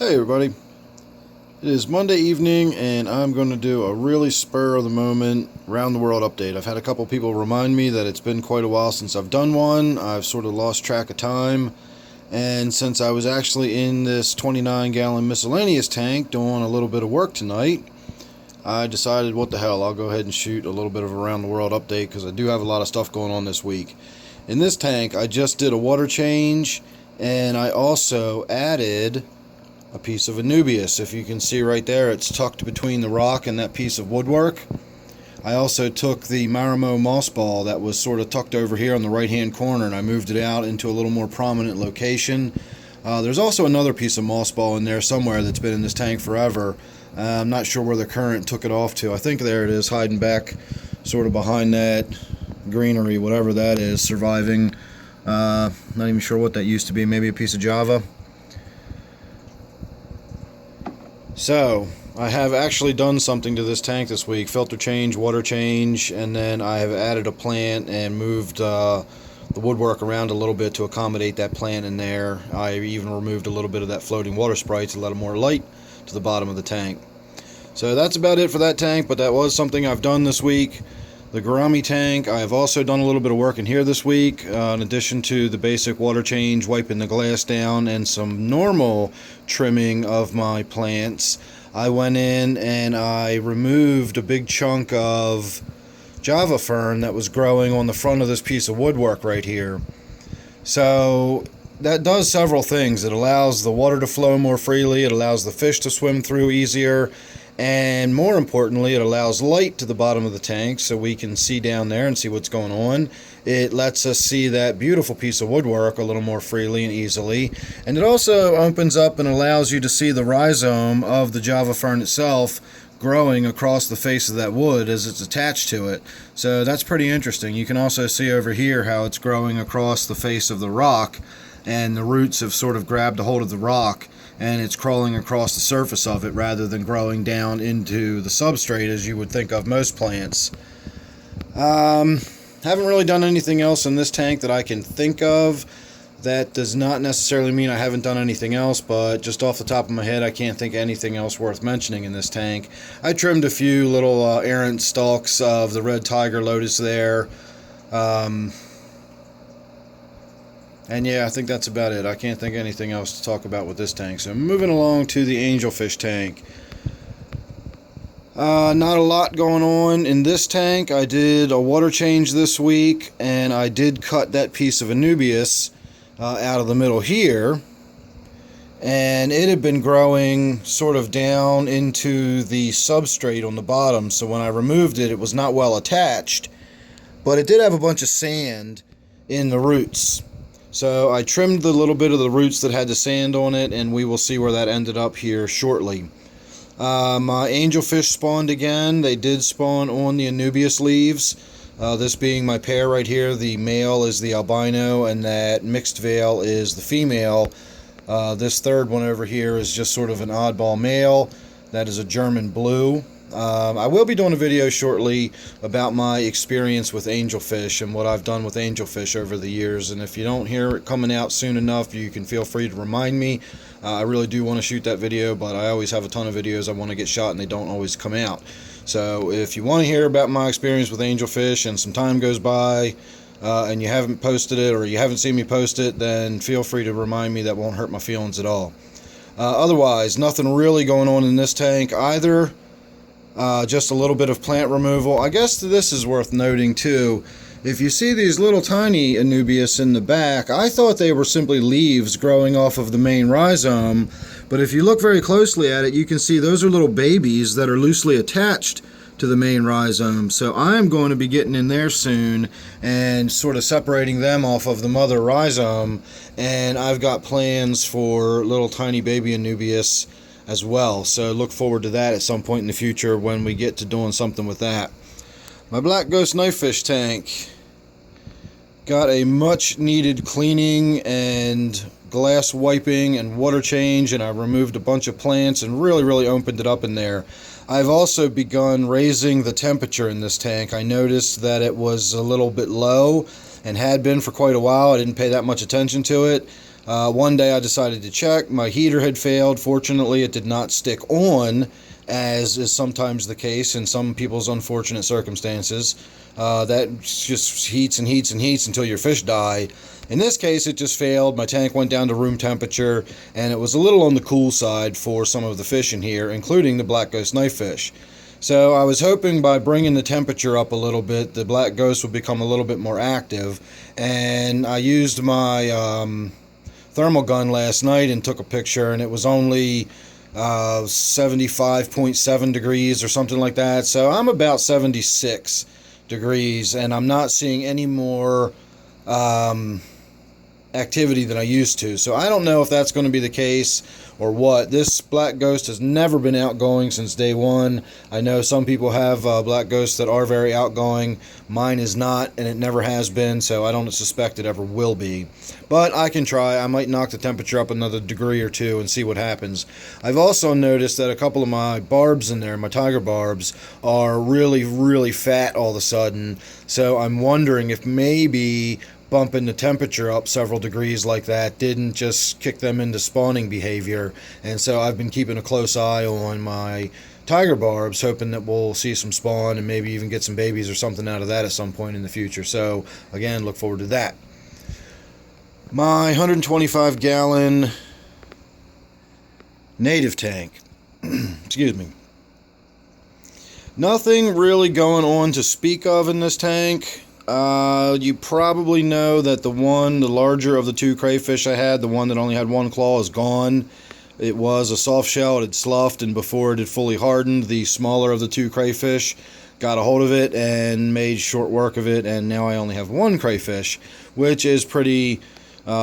Hey everybody, it is Monday evening and I'm going to do a really spur of the moment round the world update. I've had a couple people remind me that it's been quite a while since I've done one. I've sort of lost track of time, and since I was actually in this 29-gallon miscellaneous tank doing a little bit of work tonight, I decided what the hell, I'll go ahead and shoot a little bit of a round the world update because I do have a lot of stuff going on this week. In this tank I just did a water change, and I also added a piece of Anubias. If you can see right there, it's tucked between the rock and that piece of woodwork. I also took the Mangrove moss ball that was sort of tucked over here on the right hand corner, and I moved it out into a little more prominent location. There's also another piece of moss ball in there somewhere that's been in this tank forever. I'm not sure where the current took it off to. I think there it is, hiding back sort of behind that greenery, whatever that is, surviving. Not even sure what that used to be, maybe a piece of Java. So, I have actually done something to this tank this week. Filter change, water change, and then I have added a plant and moved the woodwork around a little bit to accommodate that plant in there. I even removed a little bit of that floating water sprite to let more light to the bottom of the tank. So that's about it for that tank, but that was something I've done this week. The Gourami tank, I have also done a little bit of work in here this week, in addition to the basic water change, wiping the glass down, and some normal trimming of my plants. I went in and I removed a big chunk of Java fern that was growing on the front of this piece of woodwork right here. So that does several things. It allows the water to flow more freely, it allows the fish to swim through easier, and more importantly, it allows light to the bottom of the tank so we can see down there and see what's going on. It lets us see that beautiful piece of woodwork a little more freely and easily. And it also opens up and allows you to see the rhizome of the Java fern itself growing across the face of that wood as it's attached to it. So that's pretty interesting. You can also see over here how it's growing across the face of the rock, and the roots have sort of grabbed a hold of the rock and it's crawling across the surface of it rather than growing down into the substrate as you would think of most plants. Haven't really done anything else in this tank that I can think of. That does not necessarily mean I haven't done anything else, but just off the top of my head I can't think of anything else worth mentioning in this tank. I trimmed a few little errant stalks of the red tiger lotus there. And yeah, I think that's about it. I can't think of anything else to talk about with this tank. So moving along to the Angelfish tank. Not a lot going on in this tank. I did a water change this week, and I did cut that piece of Anubias out of the middle here. And it had been growing sort of down into the substrate on the bottom. So when I removed it, it was not well attached. But it did have a bunch of sand in the roots. So I trimmed the little bit of the roots that had the sand on it, and we will see where that ended up here shortly. My angelfish spawned again. They did spawn on the Anubias leaves. This being my pair right here. The male is the albino, and that mixed veil is the female. This third one over here is just sort of an oddball male. That is a German blue. I will be doing a video shortly about my experience with angelfish and what I've done with angelfish over the years, and if you don't hear it coming out soon enough, you can feel free to remind me. I really do want to shoot that video, but I always have a ton of videos I want to get shot and they don't always come out. So if you want to hear about my experience with angelfish and some time goes by and you haven't posted it, or you haven't seen me post it, then feel free to remind me. That won't hurt my feelings at all. Otherwise, nothing really going on in this tank either. Just a little bit of plant removal. I guess this is worth noting too. If you see these little tiny Anubias in the back, I thought they were simply leaves growing off of the main rhizome, but if you look very closely at it, you can see those are little babies that are loosely attached to the main rhizome. So I'm going to be getting in there soon and sort of separating them off of the mother rhizome, and I've got plans for little tiny baby Anubias as well, so look forward to that at some point in the future when we get to doing something with that. My black ghost knifefish tank got a much needed cleaning and glass wiping and water change, and I removed a bunch of plants and really opened it up in there. I've also begun raising the temperature in this tank. I noticed that it was a little bit low and had been for quite a while. I didn't pay that much attention to it. One day I decided to check. My heater had failed. Fortunately, it did not stick on, as is sometimes the case in some people's unfortunate circumstances. That just heats and heats and heats until your fish die. In this case, it just failed. My tank went down to room temperature, and it was a little on the cool side for some of the fish in here, including the black ghost knifefish. So I was hoping by bringing the temperature up a little bit, the black ghost would become a little bit more active. And I used my thermal gun last night and took a picture, and it was only 75.7 degrees or something like that. So I'm about 76 degrees, and I'm not seeing any more activity than I used to. So I don't know if that's going to be the case or what. This black ghost has never been outgoing since day one. I know some people have black ghosts that are very outgoing. Mine is not, and it never has been, so I don't suspect it ever will be. But I can try. I might knock the temperature up another degree or two and see what happens. I've also noticed that a couple of my barbs in there, my tiger barbs, are really, really fat all of a sudden. So I'm wondering if maybe bumping the temperature up several degrees like that didn't just kick them into spawning behavior. And so I've been keeping a close eye on my tiger barbs, hoping that we'll see some spawn and maybe even get some babies or something out of that at some point in the future. So again, look forward to that. My 125-gallon native tank. Excuse me. Nothing really going on to speak of in this tank. You probably know that the larger of the two crayfish I had, the one that only had one claw, is gone. It was a soft shell. It had sloughed, and before it had fully hardened, the smaller of the two crayfish got a hold of it and made short work of it, and now I only have one crayfish, which is pretty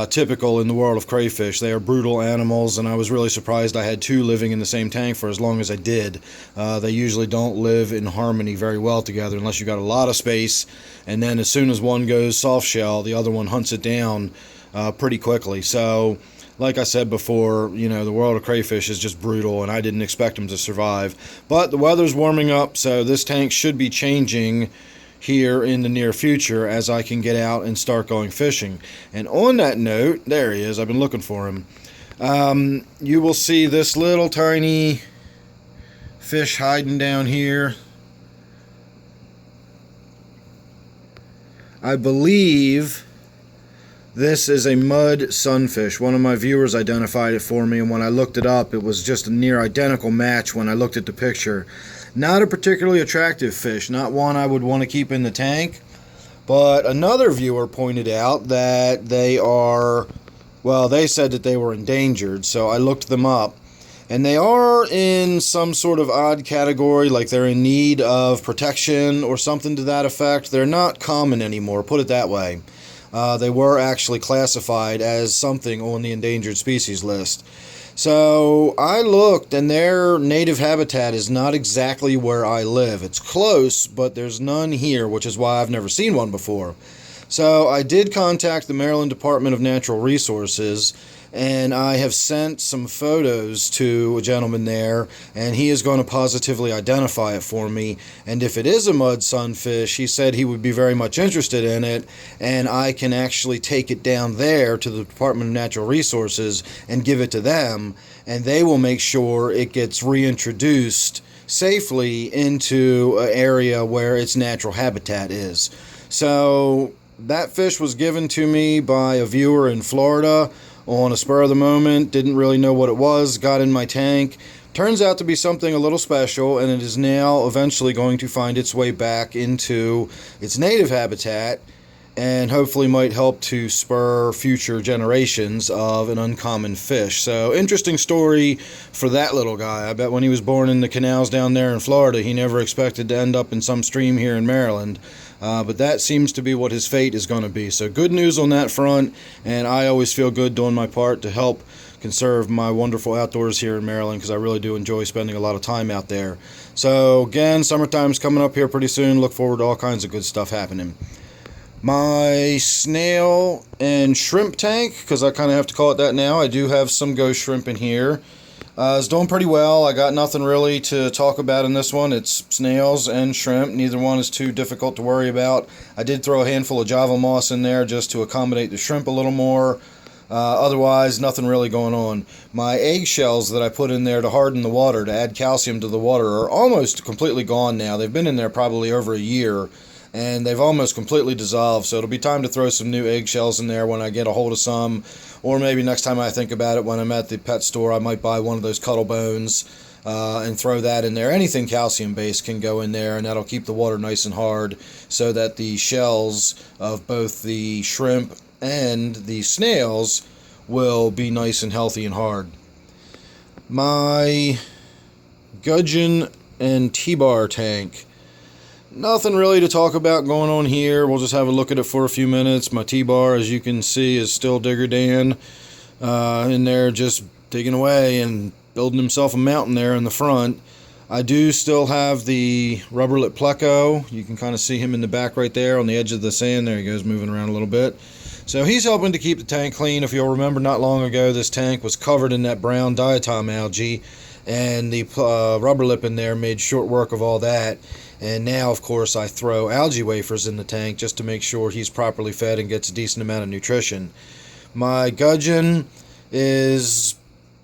typical in the world of crayfish. They are brutal animals, and I was really surprised I had two living in the same tank for as long as I did. They usually don't live in harmony very well together unless you got a lot of space, and then as soon as one goes soft shell, the other one hunts it down pretty quickly. So like I said before, you know, the world of crayfish is just brutal, and I didn't expect them to survive. But the weather's warming up, so this tank should be changing here in the near future as I can get out and start going fishing. And on that note, there he is. I've been looking for him. You will see this little tiny fish hiding down here. I believe this is a mud sunfish. One of my viewers identified it for me, and when I looked it up, it was just a near identical match when I looked at the picture. Not a particularly attractive fish, not one I would want to keep in the tank, but another viewer pointed out that they are, well, they said that they were endangered, so I looked them up, and they are in some sort of odd category, like they're in need of protection or something to that effect. They're not common anymore, put it that way. They were actually classified as something on the endangered species list. So I looked, and their native habitat is not exactly where I live. It's close, but there's none here, which is why I've never seen one before. So I did contact the Maryland Department of Natural Resources, and I have sent some photos to a gentleman there, and he is going to positively identify it for me. And if it is a mud sunfish, he said he would be very much interested in it, and I can actually take it down there to the Department of Natural Resources and give it to them, and they will make sure it gets reintroduced safely into an area where its natural habitat is. So that fish was given to me by a viewer in Florida on a spur of the moment. Didn't really know what it was, got in my tank. Turns out to be something a little special, and it is now eventually going to find its way back into its native habitat, and hopefully might help to spur future generations of an uncommon fish. So interesting story for that little guy. I bet when he was born in the canals down there in Florida, he never expected to end up in some stream here in Maryland. But that seems to be what his fate is going to be. So good news on that front, and I always feel good doing my part to help conserve my wonderful outdoors here in Maryland, because I really do enjoy spending a lot of time out there. So again, summertime's coming up here pretty soon. Look forward to all kinds of good stuff happening. My snail and shrimp tank, because I kind of have to call it that now, I do have some ghost shrimp in here. It's doing pretty well. I got nothing really to talk about in this one. It's snails and shrimp. Neither one is too difficult to worry about. I did throw a handful of Java moss in there just to accommodate the shrimp a little more. Otherwise, nothing really going on. My eggshells that I put in there to harden the water, to add calcium to the water, are almost completely gone now. They've been in there probably over a year, and they've almost completely dissolved. So it'll be time to throw some new eggshells in there when I get a hold of some. Or maybe next time I think about it, when I'm at the pet store, I might buy one of those Cuddle Bones and throw that in there. Anything calcium-based can go in there, and that'll keep the water nice and hard so that the shells of both the shrimp and the snails will be nice and healthy and hard. My Gudgeon and T-bar tank. Nothing really to talk about going on here. We'll just have a look at it for a few minutes. My T-bar, as you can see, is still Digger Dan in there just digging away and building himself a mountain there in the front. I do still have the rubber lip pleco. You can kind of see him in the back right there on the edge of the sand. There he goes, moving around a little bit. So he's helping to keep the tank clean. If you'll remember, not long ago, this tank was covered in that brown diatom algae, and the rubber lip in there made short work of all that. And now, of course, I throw algae wafers in the tank just to make sure he's properly fed and gets a decent amount of nutrition. My gudgeon is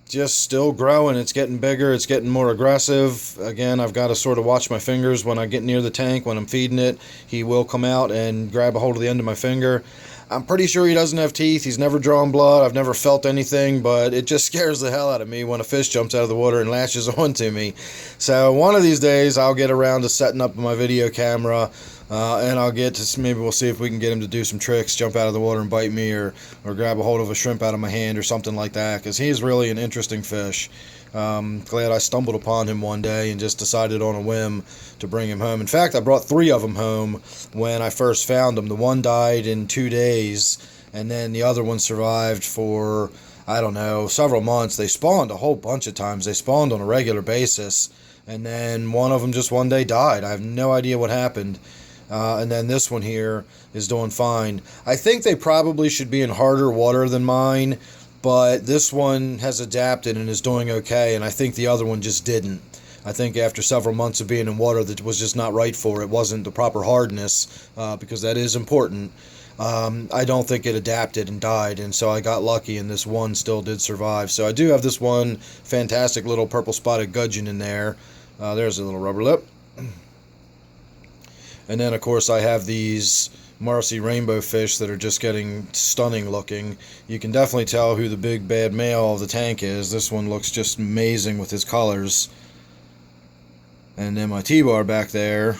just still growing. It's getting bigger. It's getting more aggressive. Again, I've got to sort of watch my fingers when I get near the tank. When I'm feeding it, he will come out and grab a hold of the end of my finger. I'm pretty sure he doesn't have teeth. He's never drawn blood. I've never felt anything, but it just scares the hell out of me when a fish jumps out of the water and latches onto me. So one of these days, I'll get around to setting up my video camera, and I'll get to, maybe we'll see if we can get him to do some tricks, jump out of the water and bite me, or grab a hold of a shrimp out of my hand or something like that, because he's really an interesting fish. Glad I stumbled upon him one day and just decided on a whim to bring him home. In fact, I brought 3 of them home when I first found them. The one died in 2 days, and then the other one survived for, I don't know, several months. They spawned a whole bunch of times. They spawned on a regular basis, and then one of them just one day died. I have no idea what happened. And then this one here is doing fine. I think they probably should be in harder water than mine, but this one has adapted and is doing okay, and I think the other one just didn't. I think after several months of being in water that was just not right for it. It wasn't the proper hardness, because that is important. I don't think it adapted and died, and so I got lucky, and this one still did survive. So I do have this one fantastic little purple spotted gudgeon in there. There's a little rubber lip. And then, of course, I have these Marcy rainbow fish that are just getting stunning looking. You can definitely tell who the big bad male of the tank is. This one looks just amazing with his colors. And then my T-bar back there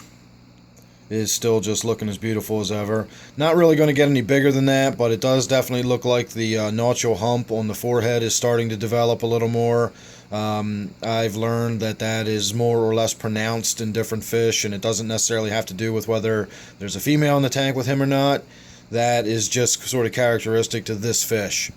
is still just looking as beautiful as ever. Not really going to get any bigger than that, but it does definitely look like the notchal hump on the forehead is starting to develop a little more. I've learned that that is more or less pronounced in different fish, and it doesn't necessarily have to do with whether there's a female in the tank with him or not. That is just sort of characteristic to this fish.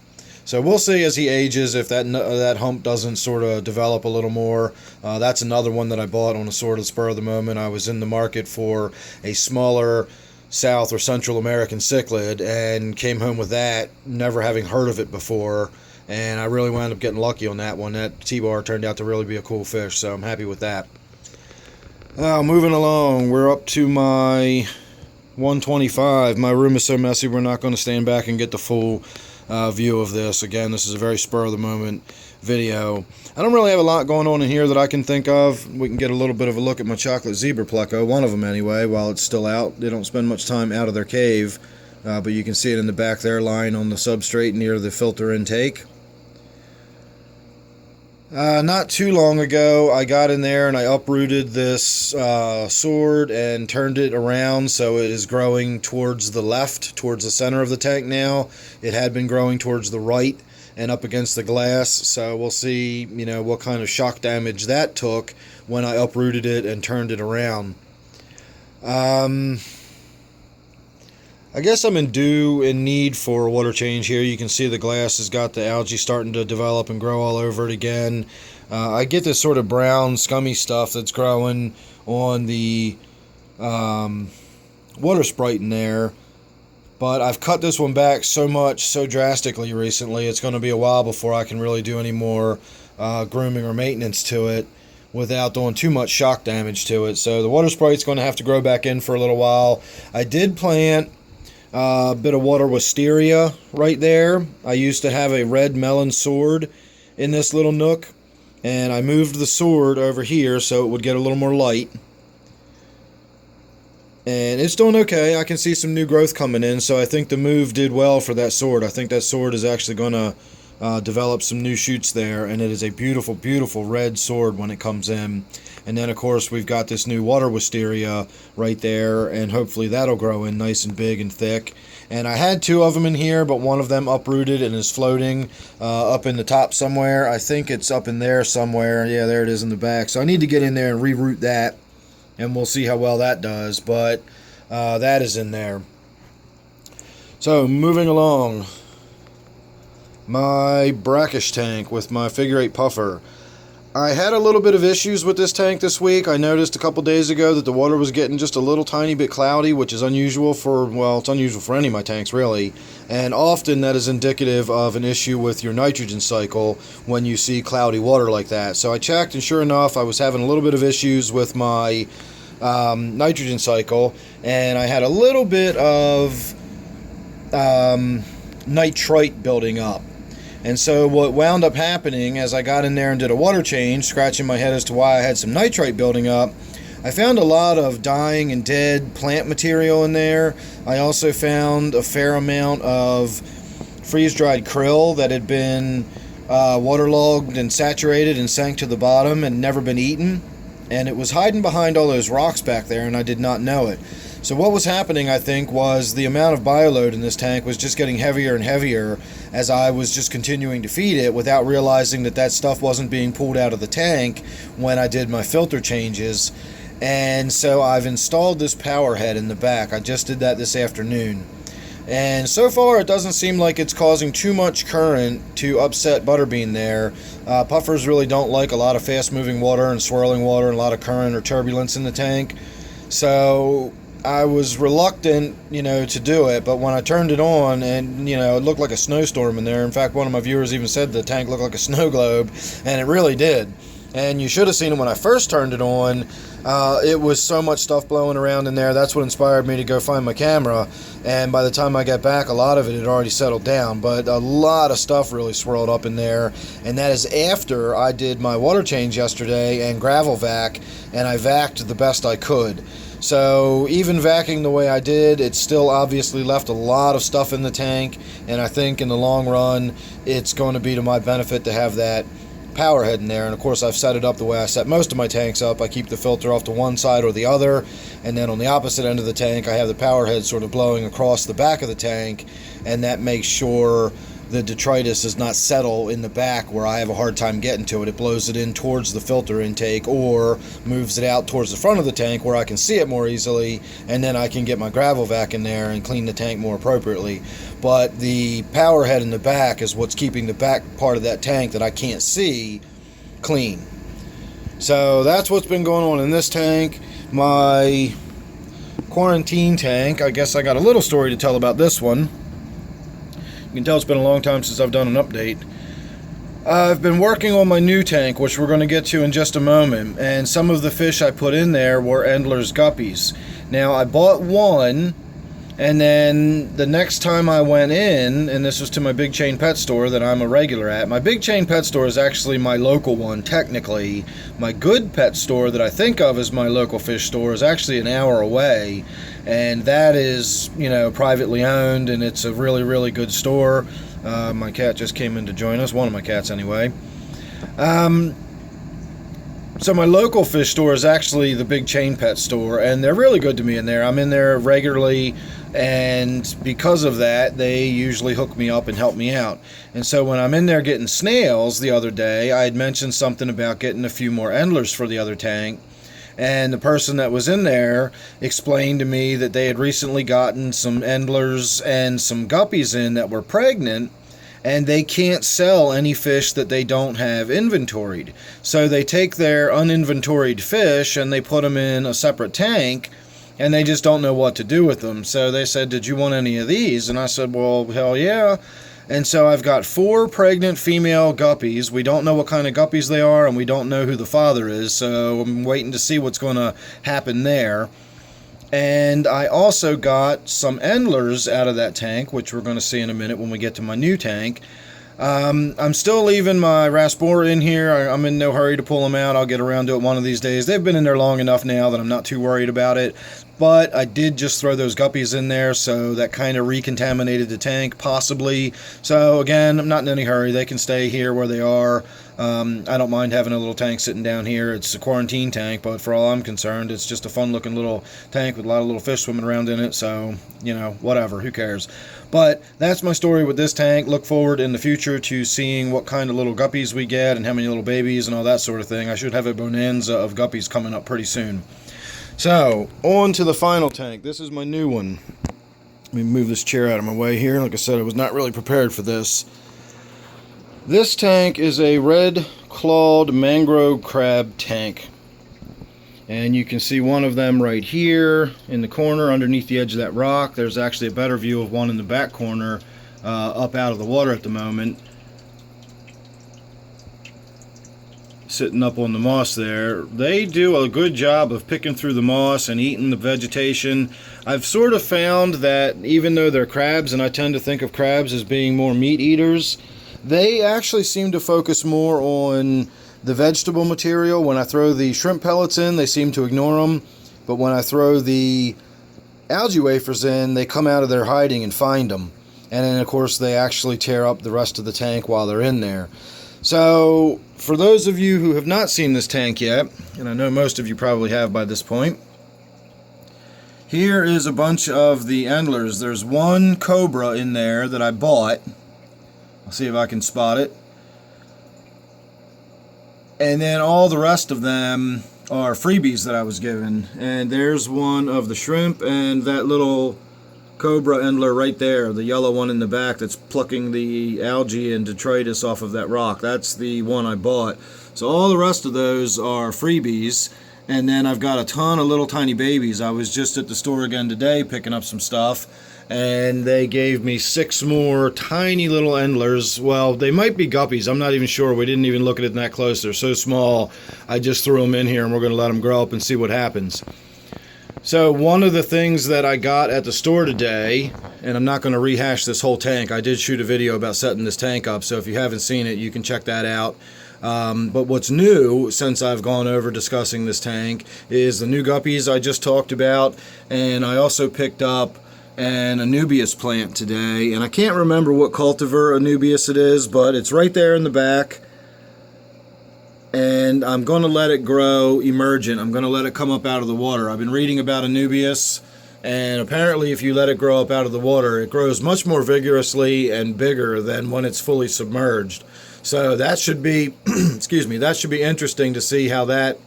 So we'll see as he ages if that hump doesn't sort of develop a little more. That's another one that I bought on a sort of spur of the moment. I was in the market for a smaller South or Central American cichlid and came home with that, never having heard of it before. And I really wound up getting lucky on that one. That T-bar turned out to really be a cool fish, so I'm happy with that. Moving along, we're up to my 125. My room is so messy, we're not going to stand back and get the full view of this. Again, this is a very spur-of-the-moment video. I don't really have a lot going on in here that I can think of. We can get a little bit of a look at my chocolate zebra pleco, one of them anyway, while it's still out. They don't spend much time out of their cave, but you can see it in the back there lying on the substrate near the filter intake. Not too long ago, I got in there and I uprooted this sword and turned it around so it is growing towards the left, towards the center of the tank now. It had been growing towards the right and up against the glass, so we'll see, what kind of shock damage that took when I uprooted it and turned it around. I guess I'm in need for a water change here. You can see the glass has got the algae starting to develop and grow all over it again. I get this sort of brown, scummy stuff that's growing on the water sprite in there. But I've cut this one back so drastically recently, it's going to be a while before I can really do any more grooming or maintenance to it without doing too much shock damage to it. So the water sprite's going to have to grow back in for a little while. I did plant A bit of water wisteria right there. I used to have a red melon sword in this little nook, and I moved the sword over here so it would get a little more light. And it's doing okay. I can see some new growth coming in, so I think the move did well for that sword. I think that sword is actually going to develop some new shoots there, and it is a beautiful, beautiful red sword when it comes in. And then, of course, we've got this new water wisteria right there, and hopefully that'll grow in nice and big and thick. And I had two of them in here, but one of them uprooted and is floating up in the top somewhere. I think it's up in there somewhere. Yeah, there it is in the back. So I need to get in there and reroot that, and we'll see how well that does. But that is in there. So, moving along. My Brackish tank with my figure 8 puffer. I had a little bit of issues with this tank this week. I noticed a couple days ago that the water was getting just a little tiny bit cloudy, which is unusual for, well, it's unusual for any of my tanks, really. And often that is indicative of an issue with your nitrogen cycle when you see cloudy water like that. So I checked, and sure enough, I was having a little bit of issues with my nitrogen cycle, and I had a little bit of nitrite building up. And so what wound up happening as I got in there and did a water change, scratching my head as to why I had some nitrite building up, I found a lot of dying and dead plant material in there. I also found a fair amount of freeze-dried krill that had been waterlogged and saturated and sank to the bottom and never been eaten. And it was hiding behind all those rocks back there, and I did not know it. So what was happening, I think, was the amount of bioload in this tank was just getting heavier and heavier as I was just continuing to feed it without realizing that that stuff wasn't being pulled out of the tank when I did my filter changes. And so I've installed this powerhead in the back. I just did that this afternoon. And so far it doesn't seem like it's causing too much current to upset Butterbean there. Puffers really don't like a lot of fast moving water and swirling water and a lot of current or turbulence in the tank. So I was reluctant, to do it, but when I turned it on and, it looked like a snowstorm in there. In fact, one of my viewers even said the tank looked like a snow globe, and it really did. And you should have seen it when I first turned it on. It was so much stuff blowing around in there. That's what inspired me to go find my camera. And by the time I got back, a lot of it had already settled down. But a lot of stuff really swirled up in there. And that is after I did my water change yesterday and gravel vac. And I vacked the best I could. So even vacuuming the way I did, it still obviously left a lot of stuff in the tank. And I think in the long run, it's going to be to my benefit to have that powerhead in there. And of course I've set it up the way I set most of my tanks up. I keep the filter off to one side or the other, and then on the opposite end of the tank I have the powerhead sort of blowing across the back of the tank, and that makes sure the detritus does not settle in the back where I have a hard time getting to it. It blows it in towards the filter intake or moves it out towards the front of the tank where I can see it more easily, and then I can get my gravel vac in there and clean the tank more appropriately. But the power head in the back is what's keeping the back part of that tank that I can't see clean. So that's what's been going on in this tank. My quarantine tank, I guess I got a little story to tell about this one. You can tell it's been a long time since I've done an update. I've been working on my new tank, which we're going to get to in just a moment, and some of the fish I put in there were Endler's guppies. Now, I bought one, and then the next time I went in, and this was to my big chain pet store that I'm a regular at. My big chain pet store is actually my local one, technically. My good pet store that I think of as my local fish store is actually an hour away, and that is, privately owned, and it's a really, really good store. My cat just came in to join us, one of my cats anyway. So my local fish store is actually the big chain pet store, and they're really good to me in there. I'm in there regularly, and because of that, they usually hook me up and help me out. And so when I'm in there getting snails the other day, I had mentioned something about getting a few more Endlers for the other tank, and the person that was in there explained to me that they had recently gotten some Endlers and some guppies in that were pregnant, and they can't sell any fish that they don't have inventoried. So they take their uninventoried fish and they put them in a separate tank, and they just don't know what to do with them. So they said, "Did you want any of these?" And I said, "Well, hell yeah." And so I've got 4 pregnant female guppies. We don't know what kind of guppies they are, and we don't know who the father is, so I'm waiting to see what's going to happen there. And I also got some endlers out of that tank, which we're going to see in a minute when we get to my new tank. I'm still leaving my Rasbora in here. I'm in no hurry to pull them out. I'll get around to it one of these days. They've been in there long enough now that I'm not too worried about it. But I did just throw those guppies in there, so that kind of recontaminated the tank, possibly. So again, I'm not in any hurry. They can stay here where they are. I don't mind having a little tank sitting down here. It's a quarantine tank, but for all I'm concerned, it's just a fun-looking little tank with a lot of little fish swimming around in it. So, you know, whatever. Who cares? But that's my story with this tank. Look forward in the future to seeing what kind of little guppies we get and how many little babies and all that sort of thing. I should have a bonanza of guppies coming up pretty soon. So, on to the final tank. This is my new one. Let me move this chair out of my way here. Like I said, I was not really prepared for this. This tank is a red-clawed mangrove crab tank. And you can see one of them right here in the corner underneath the edge of that rock. There's actually a better view of one in the back corner up out of the water at the moment. Sitting up on the moss there. They do a good job of picking through the moss and eating the vegetation. I've sort of found that even though they're crabs, and I tend to think of crabs as being more meat eaters, they actually seem to focus more on the vegetable material. When I throw the shrimp pellets in, they seem to ignore them. But when I throw the algae wafers in, they come out of their hiding and find them. And then, of course, they actually tear up the rest of the tank while they're in there. So, for those of you who have not seen this tank yet, and I know most of you probably have by this point, here is a bunch of the endlers. There's one cobra in there that I bought. I'll see if I can spot it. And then all the rest of them are freebies that I was given. And there's one of the shrimp and that little cobra endler right there, the yellow one in the back that's plucking the algae and detritus off of that rock. That's the one I bought. So all the rest of those are freebies. And then I've got a ton of little tiny babies. I was just at the store again today picking up some stuff, and they gave me 6 more tiny little endlers. Well, they might be guppies. I'm not even sure. We didn't even look at it that close. They're so small. I just threw them in here, and we're going to let them grow up and see what happens. So one of the things that I got at the store today, and I'm not going to rehash this whole tank. I did shoot a video about setting this tank up, so if you haven't seen it, you can check that out. But what's new since I've gone over discussing this tank is the new guppies I just talked about, and I also picked up an Anubias plant today, and I can't remember what cultivar Anubias it is, but it's right there in the back. And I'm going to let it grow emergent. I'm going to let it come up out of the water. I've been reading about Anubias, and apparently if you let it grow up out of the water, it grows much more vigorously and bigger than when it's fully submerged. So that should be, excuse me, that should be interesting to see how that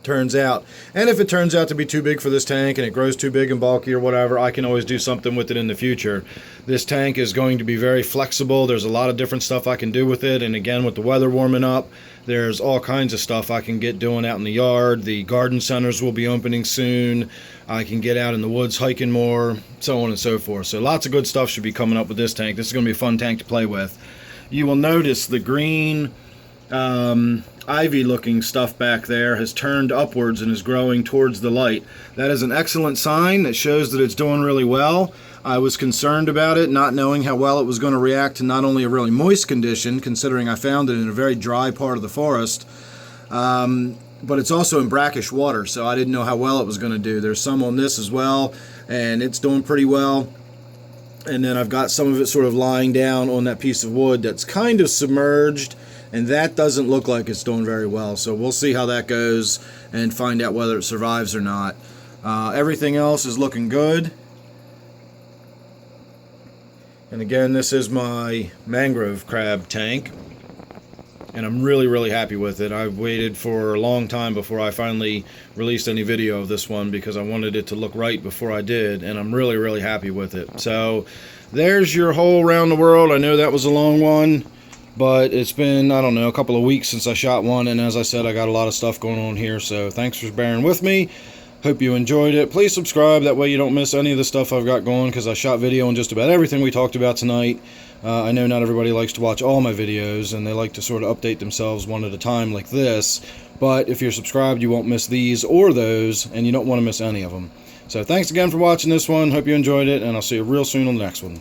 turns out. And if it turns out to be too big for this tank and it grows too big and bulky or whatever, I can always do something with it in the future. This tank is going to be very flexible. There's a lot of different stuff I can do with it, and again, with the weather warming up, there's all kinds of stuff I can get doing out in the yard. The garden centers will be opening soon. I can get out in the woods hiking more, so on and so forth. So lots of good stuff should be coming up with this tank. This is going to be a fun tank to play with. You will notice the green ivy looking stuff back there has turned upwards and is growing towards the light. That is an excellent sign. That shows that it's doing really well. I was concerned about it, not knowing how well it was going to react to not only a really moist condition, considering I found it in a very dry part of the forest, but it's also in brackish water, so I didn't know how well it was going to do. There's some on this as well, and it's doing pretty well. And then I've got some of it sort of lying down on that piece of wood that's kind of submerged, and that doesn't look like it's doing very well. So we'll see how that goes and find out whether it survives or not. Everything else is looking good. And again, this is my mangrove crab tank, and I'm really, really happy with it. I've waited for a long time before I finally released any video of this one because I wanted it to look right before I did, and I'm really, really happy with it. So there's your whole around the world. I know that was a long one, but it's been, I don't know, a couple of weeks since I shot one, and as I said, I got a lot of stuff going on here, so thanks for bearing with me. Hope you enjoyed it. Please subscribe, that way you don't miss any of the stuff I've got going, because I shot video on just about everything we talked about tonight. I know not everybody likes to watch all my videos, and they like to sort of update themselves one at a time like this, but if you're subscribed, you won't miss these or those, and you don't want to miss any of them. So thanks again for watching this one. Hope you enjoyed it, and I'll see you real soon on the next one.